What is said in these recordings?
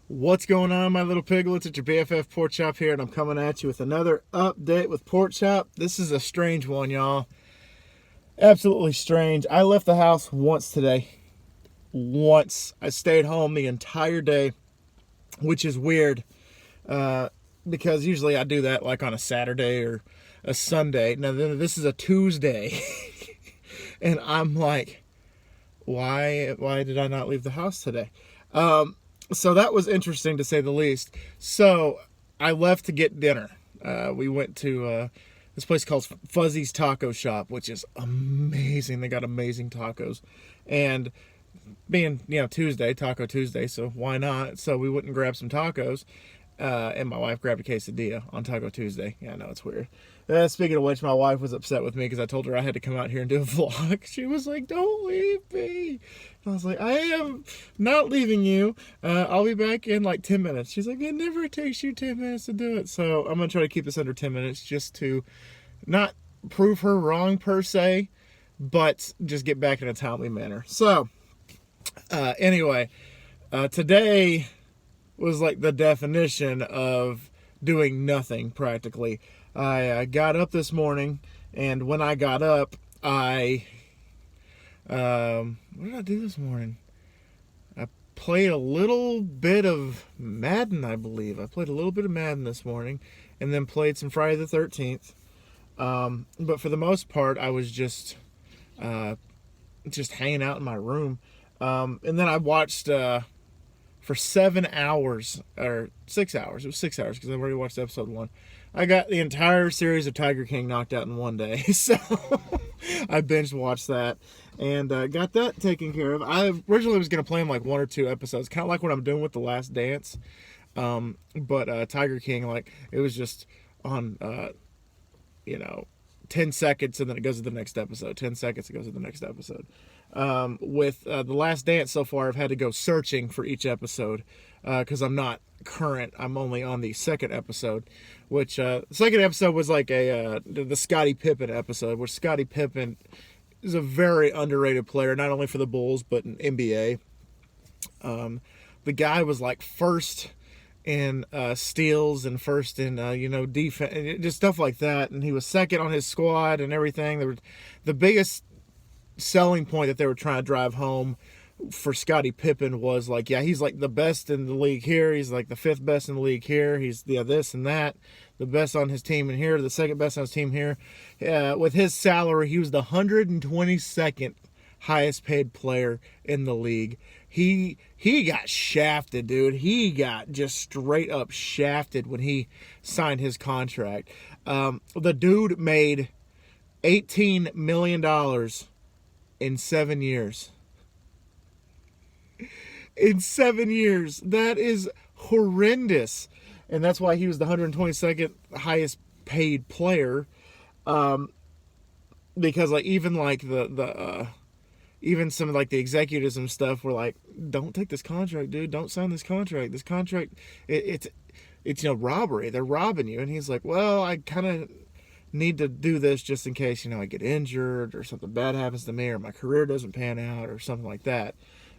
What's going on, my little piglets? It's your BFF Pork Chop here, and I'm coming at you with another update with Pork Chop. This is a strange one, y'all. Absolutely strange. I left the house once today. Once. I stayed home the entire day, which is weird because usually I do that like on a Saturday or a Sunday. Now, this is a Tuesday, and I'm like, why did I not leave the house today? So that was interesting to say the least. So I left to get dinner. We went to this place called Fuzzy's Taco Shop, which is amazing. They got amazing tacos. And being, Tuesday, Taco Tuesday, so why not? So we went and grabbed some tacos. And my wife grabbed a quesadilla on Taco Tuesday. Yeah, I know, it's weird. Speaking of which, my wife was upset with me because I told her I had to come out here and do a vlog. She was like, "Don't leave me." And I was like, "I am not leaving you. I'll be back in like 10 minutes. She's like, "It never takes you 10 minutes to do it." So I'm going to try to keep this under 10 minutes just to not prove her wrong per se, but just get back in a timely manner. So, anyway, today was like the definition of doing nothing practically. I got up this morning, and when I got up, what did I do this morning? I played a little bit of Madden, I believe. I played a little bit of Madden this morning, and then played some Friday the 13th. But for the most part, I was just hanging out in my room. And then I watched for 7 hours, or 6 hours. It was 6 hours because I've already watched episode 1. I got the entire series of Tiger King knocked out in one day. So I binge watched that and got that taken care of. I originally was going to play in like 1 or 2 episodes, kind of like what I'm doing with The Last Dance. But Tiger King, like, it was just on, 10 seconds and then it goes to the next episode. 10 seconds, it goes to the next episode. With The Last Dance so far, I've had to go searching for each episode because I'm not current. I'm only on the second episode, which the second episode was like the Scotty Pippen episode, where Scotty Pippen is a very underrated player, not only for the Bulls, but in NBA. The guy was like first in steals and first in defense, just stuff like that, and he was second on his squad and everything. The biggest selling point that they were trying to drive home for Scottie Pippen was like, yeah, he's like the best in the league here, he's like the 5th best in the league here, he's this and that, the best on his team in here, the second best on his team here. With his salary, he was the 122nd highest paid player in the league. He got shafted, dude. He got just straight up shafted when he signed his contract. The dude made $18 million in 7 years. In 7 years. That is horrendous. And that's why he was the 122nd highest paid player. Because like even like even some of like the executives and stuff were like, "Don't take this contract, dude. Don't sign this contract. This contract, it's robbery. They're robbing you." And he's like, "Well, I kind of need to do this just in case, I get injured or something bad happens to me or my career doesn't pan out or something like that."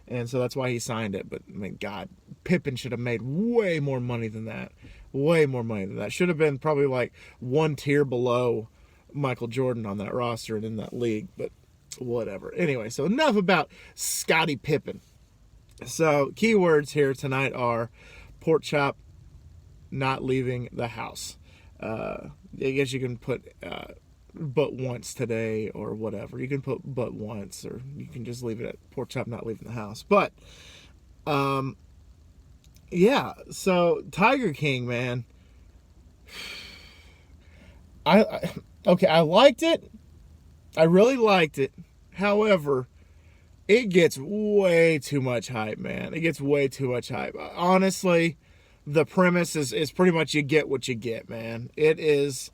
And so that's why he signed it. But I mean, God, Pippen should have made way more money than that. Way more money than that. Should have been probably like one tier below Michael Jordan on that roster and in that league. But whatever. Anyway, so enough about Scotty Pippen. So keywords here tonight are pork chop, not leaving the house. I guess you can put but once today or whatever. You can put but once, or you can just leave it at pork chop, not leaving the house. But yeah, so Tiger King, man. I liked it. I really liked it. However, it gets way too much hype, man. It gets way too much hype. Honestly, the premise is pretty much you get what you get, man. It is,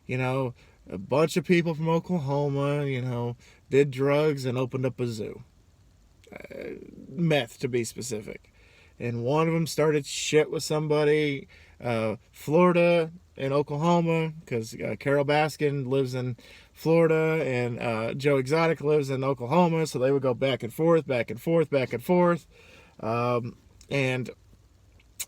a bunch of people from Oklahoma, did drugs and opened up a zoo. Meth, to be specific. And one of them started shit with somebody. Florida and Oklahoma, because Carol Baskin lives in Florida and Joe Exotic lives in Oklahoma, so they would go back and forth, back and forth, back and forth. And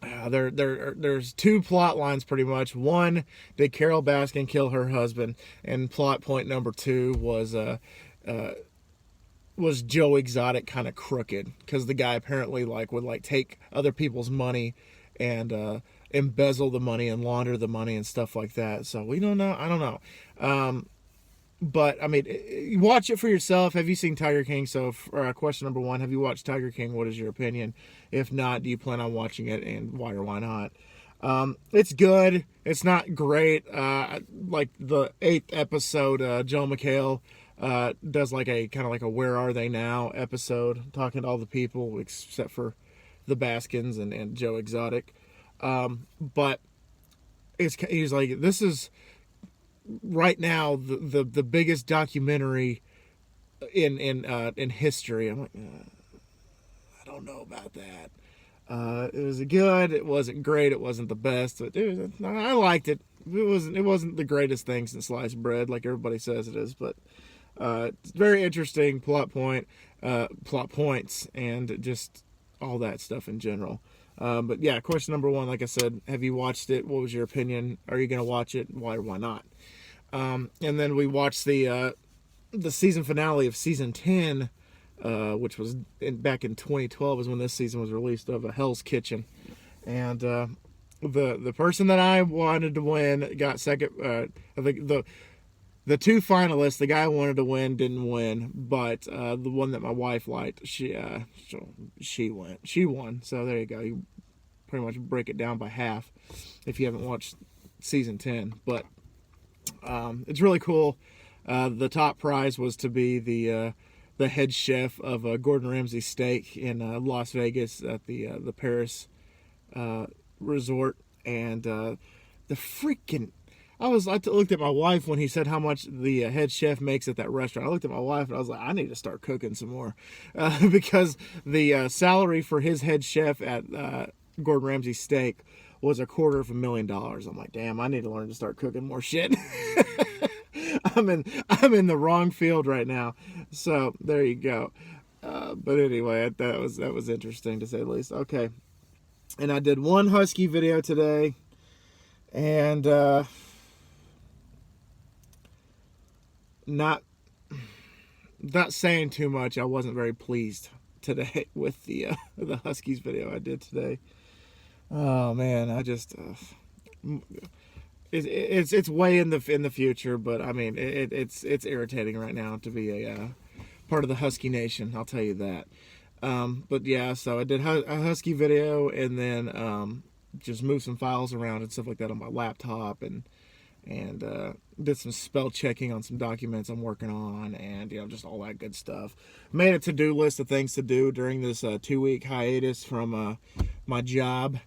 there's two plot lines pretty much. One, did Carol Baskin kill her husband? And plot point number two was Joe Exotic kind of crooked, because the guy apparently would take other people's money and embezzle the money and launder the money and stuff like that. So we don't know. I don't know. But I mean, watch it for yourself. Have you seen Tiger King? So, question number one: have you watched Tiger King? What is your opinion? If not, do you plan on watching it, and why or why not? It's good. It's not great. Like the 8th episode, Joe McHale does like a kind of like a "Where Are They Now" episode, talking to all the people except for the Baskins and Joe Exotic. But he's like, this is right now the biggest documentary in history. I'm like, I don't know about that. It was good. It wasn't great. It wasn't the best. But I liked it. It wasn't the greatest thing since sliced bread, like everybody says it is. But it's very interesting plot points, and just all that stuff in general. But yeah, question number one, like I said, have you watched it? What was your opinion? Are you going to watch it? Why or why not? And then we watched the season finale of season 10, which was back in 2012 is when this season was released, of Hell's Kitchen. And the person that I wanted to win got second. I think the two finalists, the guy I wanted to win didn't win, but the one that my wife liked, she won. So there you go. You pretty much break it down by half if you haven't watched season 10. But it's really cool. The top prize was to be the head chef of Gordon Ramsay's steak in Las Vegas at the Paris resort, and the freaking. I looked at my wife when he said how much the head chef makes at that restaurant. I looked at my wife and I was like, I need to start cooking some more, because the salary for his head chef at Gordon Ramsay's steak was $250,000. I'm like, damn, I need to learn to start cooking more shit. I'm in the wrong field right now. So there you go. But anyway, that was interesting to say the least. Okay, and I did one husky video today, and not saying too much. I wasn't very pleased today with the Huskies video I did today. Oh man, I just it's way in the future, but I mean it's irritating right now to be a part of the Husky Nation. I'll tell you that. But yeah, so I did a Husky video, and then just moved some files around and stuff like that on my laptop, and did some spell checking on some documents I'm working on, and just all that good stuff. Made a to-do list of things to do during this 2-week hiatus from my job,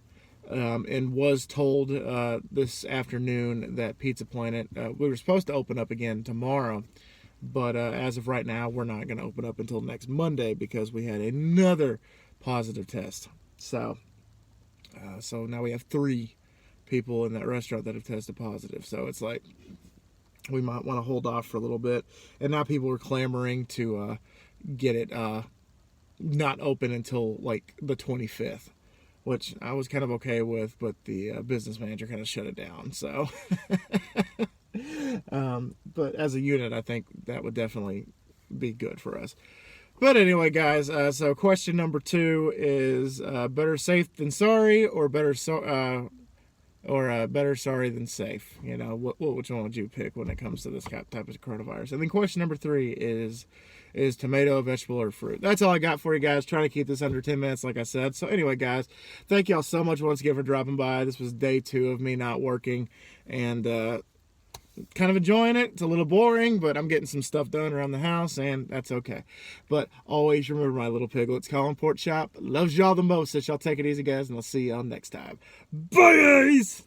and was told this afternoon that Pizza Planet, we were supposed to open up again tomorrow, but as of right now, we're not going to open up until next Monday because we had another positive test. So now we have 3 people in that restaurant that have tested positive. So it's like we might want to hold off for a little bit. And now people are clamoring to get it not open until like the 25th, which I was kind of okay with, but the business manager kind of shut it down. So, but as a unit, I think that would definitely be good for us. But anyway, guys, so question number 2 is better safe than sorry, or better sorry than safe. Which one would you pick when it comes to this type of coronavirus? And then question number 3 is tomato a vegetable or fruit? That's all I got for you guys. Trying to keep this under 10 minutes, like I said. So anyway, guys, thank y'all so much once again for dropping by. This was day 2 of me not working, and kind of enjoying it. It's a little boring, but I'm getting some stuff done around the house, and that's okay. But always remember, my little piglets, Colin Pork Chop loves y'all the most. So y'all take it easy, guys, and I'll see y'all next time. Bye, guys!